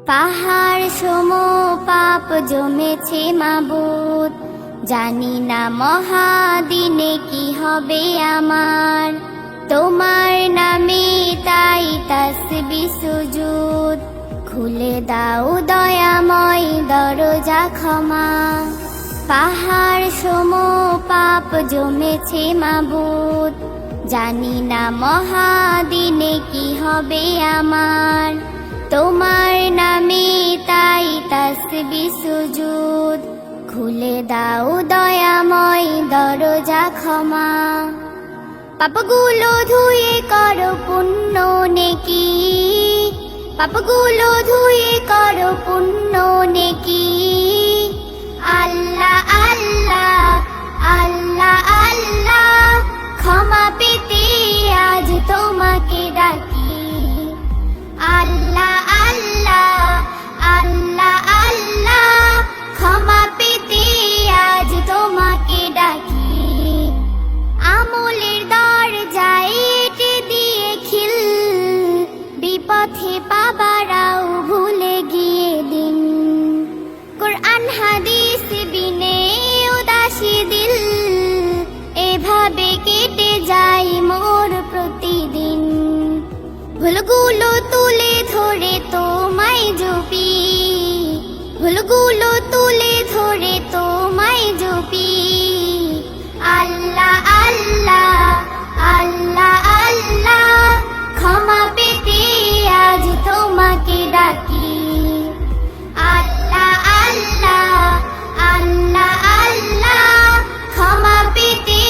পাহাড় সম পাপ জমেছে মাবুদ, জানি না মহাদিনে কি হবে আমার। তোমার নামে তাই তাসবিহ সুজুদ, খুলে দাও দয়াময় দরজা ক্ষমা। পাহাড় সম পাপ জমেছে মাবুদ, জানি না মহাদিনে কি হবে আমার। তোমার নামে তাই তাসবিহ সুজুদ, খুলে দাও দয়াময় দরজা ক্ষমা। পাপগুলো ধুয়ে করো পুণ্য নেকি, পাপগুলো ধুয়ে করো পুণ্য নেকি। আল্লাহ আল্লাহ আল্লাহ আল্লাহ, ক্ষমা পেতে আজ তোমাকে ডাকি। আল্লাহ আল্লাহ আল্লাহ আল্লাহ, ক্ষমা পেতে আজ তোমাকে ডাকি। আমলের দরজায় এঁটে দিয়ে খিল, বিপথে পাবারাও ভুলে গিয়ে দিন। কোরআন হাদিস বিনে উদাসী দিল, এভাবে কেটে যায় মোর প্রতিদিন। ভুলগুলো তুলে ধরে তোমায় জপি, ভুলগুলো তুলে ধরে তোমায় জপি। আল্লাহ আল্লাহ আল্লাহ আল্লাহ, ক্ষমা পেতে আজ তোমাকে ডাকি। আল্লাহ আল্লাহ আল্লাহ আল্লাহ, ক্ষমা পেতে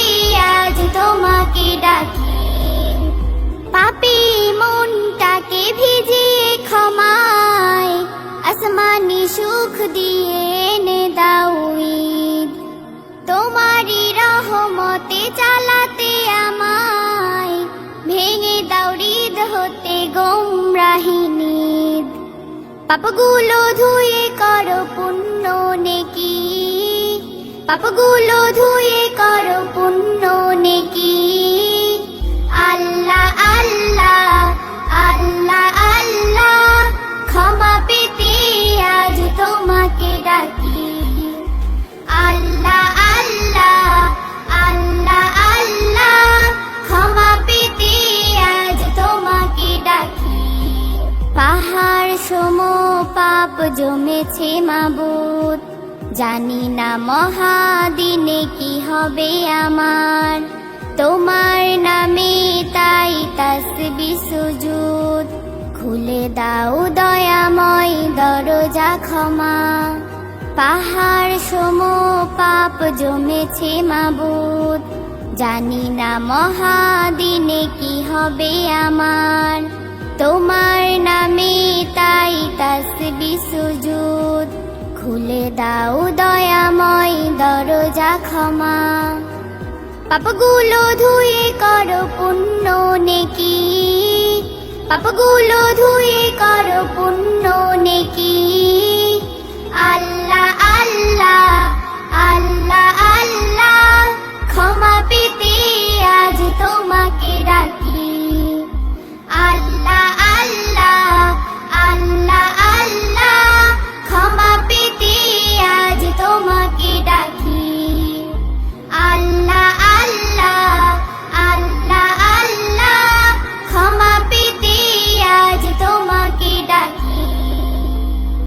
আজ তোমাকে ডাকি। পাপী মনটাকে ভিজিয়ে ক্ষমায়, আসমানি সুখ দিয়ে এনে দাও ঈদ। তোমারই রহমতে চালাতে আমায়, ভেঙে দাও হৃদ হতে গোমরাহি নিদ। পাপগুলো ধুয়ে করো পুণ্য নেকি, পাপগুলো ধুয়ে করো পুণ্য নেকি। আল্লাহ আল্লাহ আল্লাহ আল্লাহ, ক্ষমা পেতে আজ তোমাকে ডাকি। আল্লাহ আল্লাহ আল্লাহ আল্লাহ, ক্ষমা পেতে আজ তোমাকে ডাকি। পাহাড় সম পাপ জমেছে মাবুদ, জানি না মহাদিনে কি হবে আমার। তোমার নামে তাই তাসবিহ সুজুদ, খুলে দাও দয়াময় দরজা ক্ষমা। পাহাড় সম পাপ জমেছে মাবুদ, জানি না মহাদিনে কি হবে আমার। তোমার নামে তাই তাসবিহ সুজুদ, খুলে দাও দয়াময় দরজা ক্ষমা। পাপগুলো ধুয়ে করো পুণ্য নেকি, পাপগুলো ধুয়ে করো পুণ্য নেকি। আল্লাহ আল্লাহ আল্লাহ আল্লাহ,